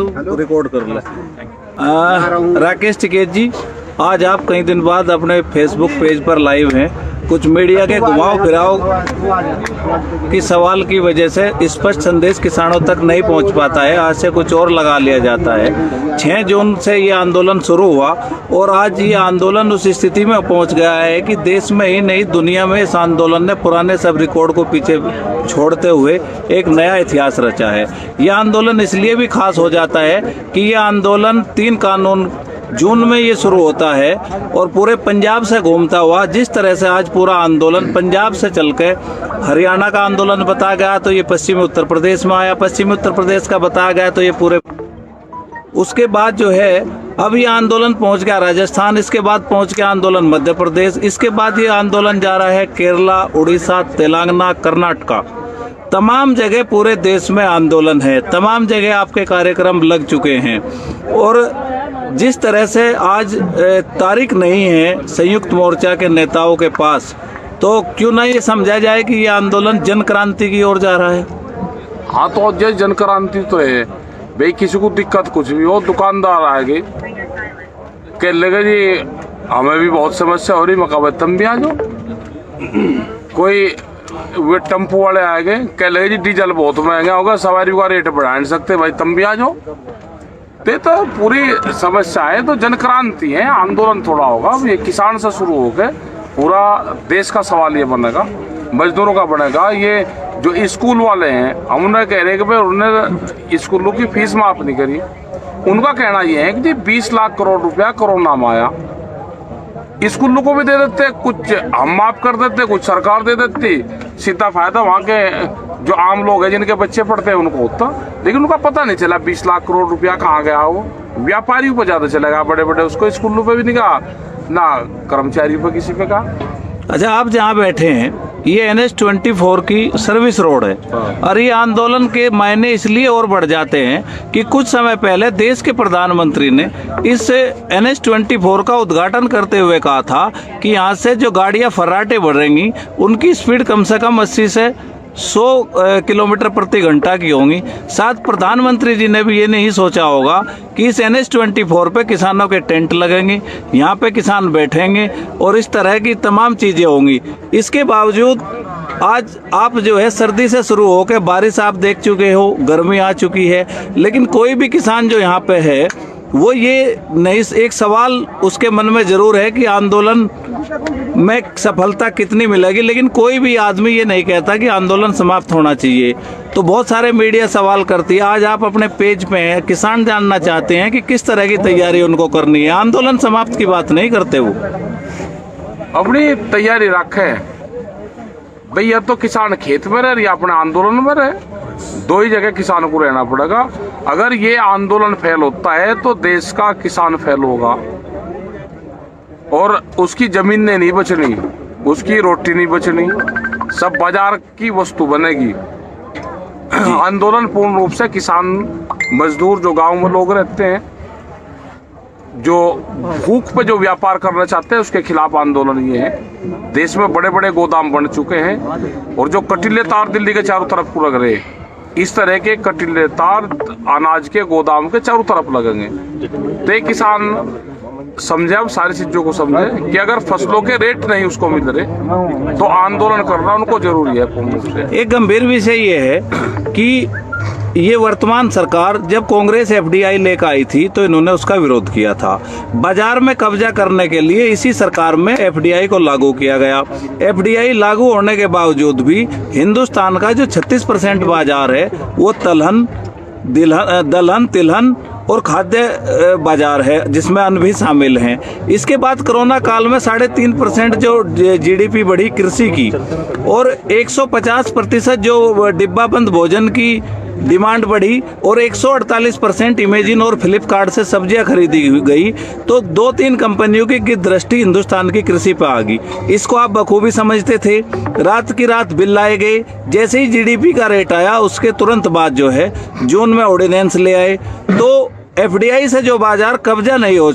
तू रिकॉर्ड कर ले। राकेश टिकैत जी, आज आप कई दिन बाद अपने फेसबुक पेज पर लाइव हैं। कुछ मीडिया के घुमाव फिराव की सवाल की वजह से स्पष्ट संदेश किसानों तक नहीं पहुंच पाता है। आज से कुछ और लगा लिया जाता है। 6 जून से ये आंदोलन शुरू हुआ और आज ये आंदोलन उस स्थिति में पहुंच गया है कि देश में ही नहीं दुनिया में इस आंदोलन ने पुराने सब रिकॉर्ड को पीछे छोड़ते हुए एक नया इतिहास रचा है। यह आंदोलन इसलिए भी खास हो जाता है कि यह आंदोलन 3 कानून जून में ये शुरू होता है और पूरे पंजाब से घूमता हुआ, जिस तरह से आज पूरा आंदोलन पंजाब से चल के हरियाणा का आंदोलन बताया गया तो ये पश्चिमी उत्तर प्रदेश में आया, पश्चिमी उत्तर प्रदेश का बताया गया तो ये पूरे, उसके बाद जो है अब ये आंदोलन पहुंच गया राजस्थान, इसके बाद पहुंच गया आंदोलन मध्य प्रदेश, इसके बाद ये आंदोलन जा रहा है केरला, उड़ीसा, तेलंगाना, कर्नाटका। तमाम जगह पूरे देश में आंदोलन है, तमाम जगह आपके कार्यक्रम लग चुके हैं। और जिस तरह से आज तारीख नहीं है संयुक्त मोर्चा के नेताओं के पास, तो क्यों ना ये समझा जाए कि ये आंदोलन जन क्रांति की ओर जा रहा है। हाँ, तो जय जन क्रांति तो है भाई, किसी को दिक्कत कुछ भी हो, दुकानदार आएंगे कह लेगा जी हमें भी बहुत समस्या हो रही, मकाबे तुम भी आ जाओ। कोई वे टेम्पो वाले आएंगे कह लेगा जी डीजल बहुत महंगा होगा, सवारी का रेट बढ़ा नहीं सकते, भाई तुम भी आ जाओ। तो पूरी समस्या है, तो जन क्रांति है, आंदोलन थोड़ा होगा। ये किसान से शुरू होकर पूरा देश का सवाल ये बनेगा, मजदूरों का बनेगा। ये जो स्कूल वाले हैं हम उन्हें कह रहे हैं कि भाई उन्होंने स्कूलों की फीस माफ नहीं करी। उनका कहना ये है कि जी 20 लाख करोड़ रुपया कोरोना में आया, स्कूलों को भी दे देते, कुछ हम माफ कर देते, कुछ सरकार दे देती, सीधा फायदा वहाँ के जो आम लोग हैं जिनके बच्चे पढ़ते हैं उनको होता। लेकिन उनका पता नहीं चला 20 लाख करोड़ रुपया कहाँ गया। वो व्यापारियों को ज्यादा चलेगा, बड़े बड़े, उसको स्कूलों पे भी नहीं कहा, ना कर्मचारियों पे किसी पे कहा। अच्छा, आप जहाँ बैठे हैं ये NH-24 की सर्विस रोड है और ये आंदोलन के मायने इसलिए और बढ़ जाते हैं कि कुछ समय पहले देश के प्रधानमंत्री ने इस NH-24 का उद्घाटन करते हुए कहा था कि यहाँ से जो गाड़ियाँ फर्राटे बढ़ेंगी उनकी स्पीड कम से कम 80 से 100 किलोमीटर प्रति घंटा की होंगी। साथ प्रधानमंत्री जी ने भी ये नहीं सोचा होगा कि इस NH-24 पे किसानों के टेंट लगेंगे, यहाँ पे किसान बैठेंगे और इस तरह की तमाम चीजें होंगी। इसके बावजूद आज आप जो है सर्दी से शुरू होकर बारिश आप देख चुके हो, गर्मी आ चुकी है, लेकिन कोई भी किसान जो यहाँ पे है वो ये नहीं, एक सवाल उसके मन में जरूर है कि आंदोलन में सफलता कितनी मिलेगी, लेकिन कोई भी आदमी ये नहीं कहता कि आंदोलन समाप्त होना चाहिए। तो बहुत सारे मीडिया सवाल करती है। आज आप अपने पेज पे हैं, किसान जानना चाहते हैं कि किस तरह की तैयारी उनको करनी है। आंदोलन समाप्त की बात नहीं करते, वो अपनी तैयारी रखे भैया। तो किसान खेत में रहे या अपने आंदोलन में रहे, दो ही जगह किसान को रहना पड़ेगा। अगर ये आंदोलन फेल होता है तो देश का किसान फेल होगा और उसकी जमीन नहीं बचनी, उसकी रोटी नहीं बचनी, सब बाजार की वस्तु बनेगी। आंदोलन पूर्ण रूप से किसान मजदूर जो गांव में लोग रहते हैं, जो भूख पे जो व्यापार करना चाहते हैं, उसके खिलाफ आंदोलन ये है। देश में बड़े बड़े गोदाम बन चुके हैं और जो कटीले तार दिल्ली के चारों तरफ को लग रहे हैं, इस तरह के कटीले तार अनाज के गोदाम के चारों तरफ लगेंगे। तो एक किसान समझे, अब सारी चीजों को समझे कि अगर फसलों के रेट नहीं उसको मिल रहे तो आंदोलन करना उनको जरूरी है पूर्ण रूप से। एक गंभीर विषय ये है कि ये वर्तमान सरकार जब कांग्रेस FDI लेकर आई थी तो इन्होंने उसका विरोध किया था। बाजार में कब्जा करने के लिए इसी सरकार में FDI को लागू किया गया। FDI लागू होने के बावजूद भी हिंदुस्तान का जो 36% बाजार है वो दलहन, तिलहन और खाद्य बाजार है, जिसमें अन्न भी शामिल हैं। इसके बाद कोरोना काल में 3.5% जो GDP बढ़ी कृषि की और 150% जो डिब्बाबंद भोजन की डिमांड बढ़ी और 148% इमेजिन और फ्लिपकार्ट से सब्जियां खरीदी गई। तो 2-3 कंपनियों की दृष्टि हिंदुस्तान की कृषि पर आ गई। इसको आप बखूबी समझते थे। रात की रात बिल लाए गए। जैसे ही GDP का रेट आया उसके तुरंत बाद जो है जून में ऑर्डिनेंस ले आए। तो FDI से जो बाजार कब्जा नहीं हो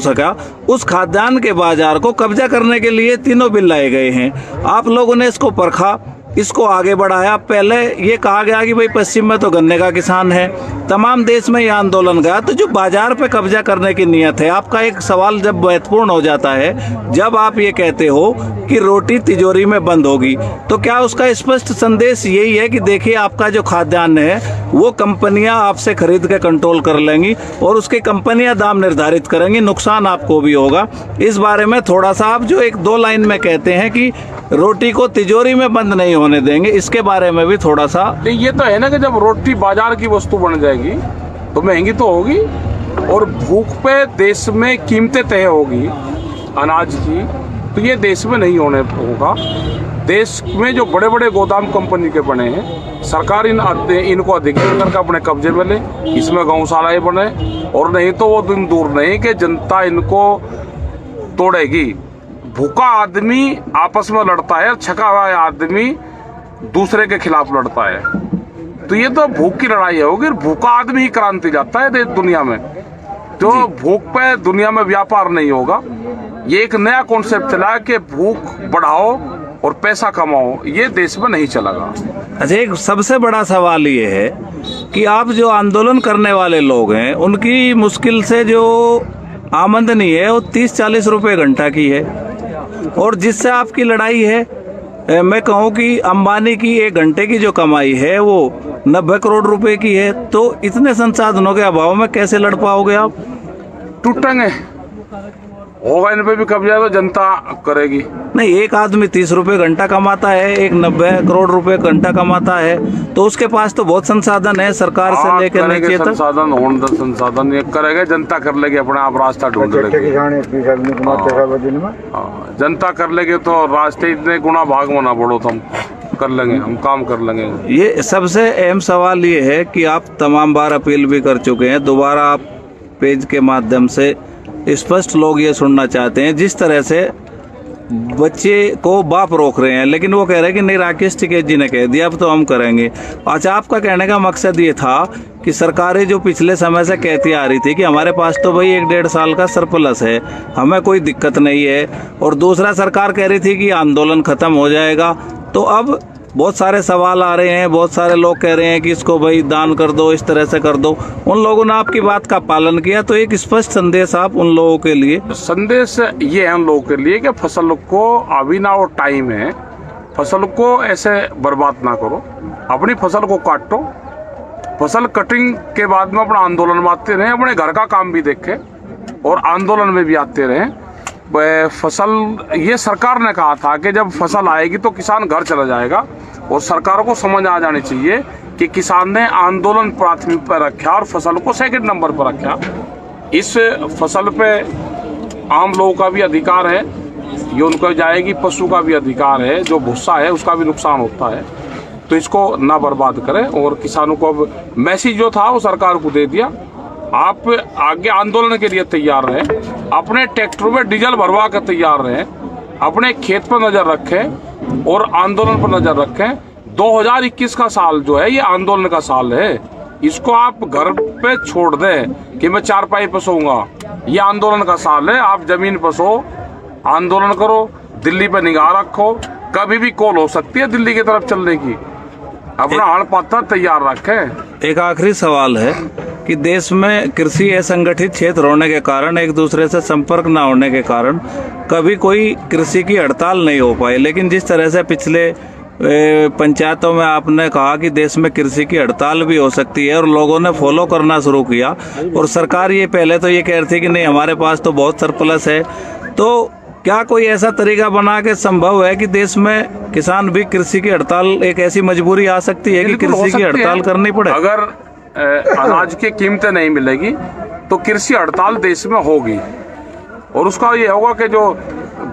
सका, उस खाद्यान्न के बाजार को कब्जा करने के लिए तीनों बिल लाए गए हैं। आप लोगों ने इसको परखा इसको आगे बढ़ाया। पहले ये कहा गया कि भाई पश्चिम में तो गन्ने का किसान है, तमाम देश में ये आंदोलन गया। तो जो बाजार पे कब्जा करने की नीयत है, आपका एक सवाल जब महत्वपूर्ण हो जाता है, जब आप ये कहते हो कि रोटी तिजोरी में बंद होगी, तो क्या उसका स्पष्ट संदेश यही है कि देखिए आपका जो खाद्यान्न है वो कंपनियां आपसे खरीद के कंट्रोल कर लेंगी और उसकी कंपनियां दाम निर्धारित करेंगी, नुकसान आपको भी होगा। इस बारे में थोड़ा सा आप जो एक दो लाइन में कहते हैं कि रोटी को तिजोरी में बंद नहीं होने देंगे, इसके बारे में भी थोड़ा सा। ये तो है ना कि जब रोटी बाजार की वस्तु बन जाएगी तो महंगी तो होगी, और भूख पे देश में कीमतें तय होगी अनाज की, तो ये देश में नहीं होगा। देश में जो बड़े बड़े गोदाम कंपनी के बने हैं, सरकार इनको अधिग्रहण करके अपने कब्जे में ले, इसमें गौशालाएं बने, और नहीं तो वो दिन दूर नहीं कि जनता इनको तोड़ेगी। भूखा आदमी आपस में लड़ता है, छका हुआ आदमी दूसरे के खिलाफ लड़ता है, तो ये तो भूख की लड़ाई होगी। भूखा आदमी ही क्रांति लाता है दुनिया में, तो भूख पे दुनिया में व्यापार नहीं होगा। ये एक नया कॉन्सेप्ट चला कि भूख बढ़ाओ और पैसा कमाओ, ये देश में नहीं चलेगा। अच्छा, एक सबसे बड़ा सवाल ये है कि आप जो आंदोलन करने वाले लोग हैं, उनकी मुश्किल से जो आमदनी है वो 30-40 रुपए घंटा की है, और जिससे आपकी लड़ाई है, मैं कहूँ कि अंबानी की 1 घंटे की जो कमाई है वो 90 करोड़ रुपए की है। तो इतने संसाधनों के अभाव में कैसे लड़ पाओगे आप? टूटेंगे, होगा इन पे भी कब्जा तो जनता करेगी। नहीं, एक आदमी 30 रुपए घंटा कमाता है, एक 90 करोड़ रुपए घंटा कमाता है, तो उसके पास तो बहुत संसाधन है, सरकार से लेकर नीचे तक संसाधन ये करेगा, जनता कर लेगी, अपने आप रास्ता ढूंढ लेगी। जनता कर लेगी तो रास्ते इतने गुना भाग में ना बढ़ो, तो हम कर लेंगे, हम काम कर लेंगे। ये सबसे अहम सवाल ये है कि आप तमाम बार अपील भी कर चुके हैं, दोबारा आप पेज के माध्यम से स्पष्ट लोग ये सुनना चाहते हैं। जिस तरह से बच्चे को बाप रोक रहे हैं, लेकिन वो कह रहे हैं कि नहीं, राकेश टिकैत जी ने कह दिया, अब तो हम करेंगे। अच्छा, आपका कहने का मकसद ये था कि सरकारें जो पिछले समय से कहती आ रही थी कि हमारे पास तो भाई 1-1.5 साल का सरप्लस है, हमें कोई दिक्कत नहीं है, और दूसरा सरकार कह रही थी कि आंदोलन खत्म हो जाएगा। तो अब बहुत सारे सवाल आ रहे हैं, बहुत सारे लोग कह रहे हैं कि इसको भाई दान कर दो, इस तरह से कर दो। उन लोगों ने आपकी बात का पालन किया, तो एक स्पष्ट संदेश आप उन लोगों के लिए। संदेश ये है उन लोगों के लिए कि फसल को अभी ना वो टाइम है, फसल को ऐसे बर्बाद ना करो, अपनी फसल को काटो, फसल कटिंग के बाद में अपना आंदोलन में आते रहें, अपने घर का काम भी देखें और आंदोलन में भी आते रहें। फसल, ये सरकार ने कहा था कि जब फसल आएगी तो किसान घर चला जाएगा, और सरकार को समझ आ जानी चाहिए कि किसान ने आंदोलन प्राथमिक पर रखा और फसल को सेकंड नंबर पर रखा। इस फसल पे आम लोगों का भी अधिकार है, ये उनको जाएगी, पशु का भी अधिकार है, जो भूसा है उसका भी नुकसान होता है, तो इसको ना बर्बाद करें। और किसानों को अब मैसेज जो था वो सरकार को दे दिया, आप आगे आंदोलन के लिए तैयार रहें, अपने ट्रैक्टर में डीजल भरवा कर तैयार रहें, अपने खेत पर नजर रखें और आंदोलन पर नजर रखें। 2021 का साल जो है ये आंदोलन का साल है, इसको आप घर पे छोड़ दें कि मैं चारपाई पर सोऊंगा। ये आंदोलन का साल है, आप जमीन पर सो, आंदोलन करो, दिल्ली पे निगाह रखो, कभी भी कॉल हो सकती है दिल्ली की तरफ चलने की, अपना हड़ पत्थर तैयार रखें। एक आखिरी सवाल है कि देश में कृषि असंगठित क्षेत्र होने के कारण, एक दूसरे से संपर्क न होने के कारण कभी कोई कृषि की हड़ताल नहीं हो पाई, लेकिन जिस तरह से पिछले पंचायतों में आपने कहा कि देश में कृषि की हड़ताल भी हो सकती है और लोगों ने फॉलो करना शुरू किया, और सरकार ये पहले तो ये कह रही थी कि नहीं हमारे पास तो बहुत सरप्लस है, तो क्या कोई ऐसा तरीका बना के संभव है कि देश में किसान भी कृषि की हड़ताल, एक ऐसी मजबूरी आ सकती है कि कृषि की हड़ताल करनी पड़े? अगर अनाज की कीमतें नहीं मिलेगी तो कृषि हड़ताल देश में होगी, और उसका ये होगा कि जो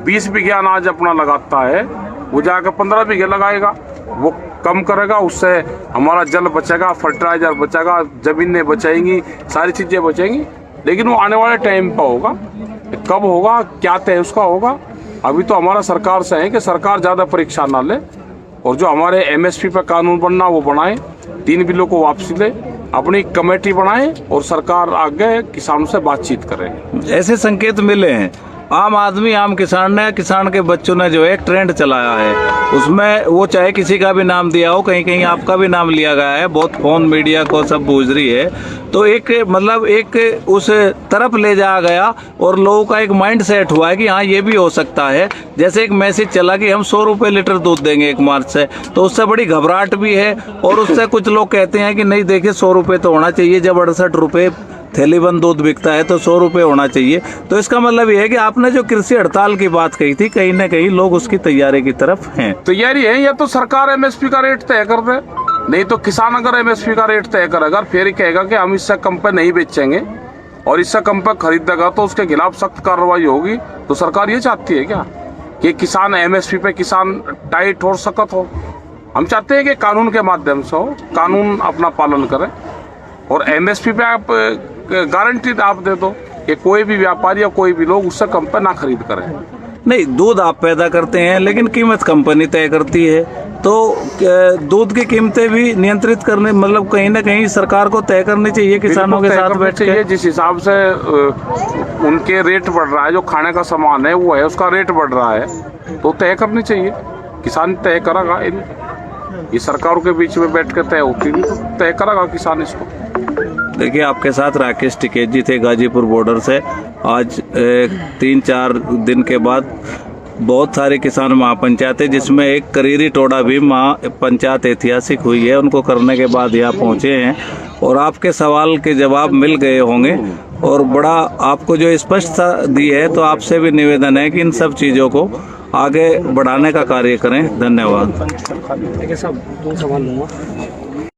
20 बीघे अनाज अपना लगाता है वो जाकर 15 बीघे लगाएगा, वो कम करेगा, उससे हमारा जल बचेगा, फर्टिलाइजर बचेगा, जमीनें बचेंगी, सारी चीजें बचेंगी। लेकिन वो आने वाले टाइम पर होगा, कब होगा क्या तय उसका होगा। अभी तो हमारा सरकार से है कि सरकार ज्यादा परीक्षा ना ले, और जो हमारे MSP पे कानून बनना वो बनाए, 3 बिलों को वापसी ले, अपनी कमेटी बनाए और सरकार आगे किसानों से बातचीत करे। ऐसे संकेत मिले हैं। आम आदमी, आम किसान के बच्चों ने जो है एक ट्रेंड चलाया है, उसमें वो चाहे किसी का भी नाम दिया हो, कहीं कहीं आपका भी नाम लिया गया है, बहुत फोन मीडिया को सब बूझ रही है, तो एक मतलब एक उस तरफ ले जाया गया और लोगों का एक माइंड सेट हुआ है कि हाँ ये भी हो सकता है। जैसे एक मैसेज चला कि हम 100 रुपये लीटर दूध देंगे 1 मार्च से, तो उससे बड़ी घबराहट भी है। और उससे कुछ लोग कहते हैं कि नहीं देखिए 100 रुपये तो होना चाहिए, जब 68 रुपये थैली बंद दूध बिकता है तो 100 रुपये होना चाहिए। तो इसका मतलब ये है कि आपने जो कृषि हड़ताल की बात कही थी, कहीं ना कहीं लोग उसकी तैयारी की तरफ हैं। तैयारी है, या तो सरकार एमएसपी का रेट तय कर दे, नहीं तो किसान अगर एमएसपी का रेट तय करेगा फिर कहेगा कि हम इससे कम पे नहीं बेचेंगे और इससे कम पे खरीदेगा तो उसके खिलाफ सख्त कार्रवाई होगी। तो सरकार ये चाहती है क्या कि किसान एमएसपी पे किसान टाइट हो, सख्त हो? हम चाहते हैं कि कानून के माध्यम से हो, कानून अपना पालन करे और एमएसपी पे आप गारंटी आप दे दो कि कोई भी व्यापारी या कोई भी लोग उससे कम पे ना खरीद करे। नहीं, दूध आप पैदा करते हैं लेकिन कीमत कंपनी तय करती है, तो दूध की कीमतें भी नियंत्रित करने, मतलब कहीं ना कहीं सरकार को तय करनी चाहिए किसानों के साथ बैठ के। जिस हिसाब से उनके रेट बढ़ रहा है, जो खाने का सामान है वो है उसका रेट बढ़ रहा है, तो तय करनी चाहिए। किसान तय करेगा, ये सरकारों के बीच में बैठ कर तय होती नहीं, तो तय करेगा किसान इसको। देखिए, आपके साथ राकेश टिकैत जी थे गाजीपुर बॉर्डर से। आज 3-4 दिन के बाद बहुत सारे किसान महापंचायतें, जिसमें एक करीरी टोडा भी महापंचायत ऐतिहासिक हुई है, उनको करने के बाद यहाँ पहुँचे हैं और आपके सवाल के जवाब मिल गए होंगे और बड़ा आपको जो स्पष्टता दी है, तो आपसे भी निवेदन है कि इन सब चीज़ों को आगे बढ़ाने का कार्य करें। धन्यवाद। देखिए साहब, 2 सवाल लूँगा।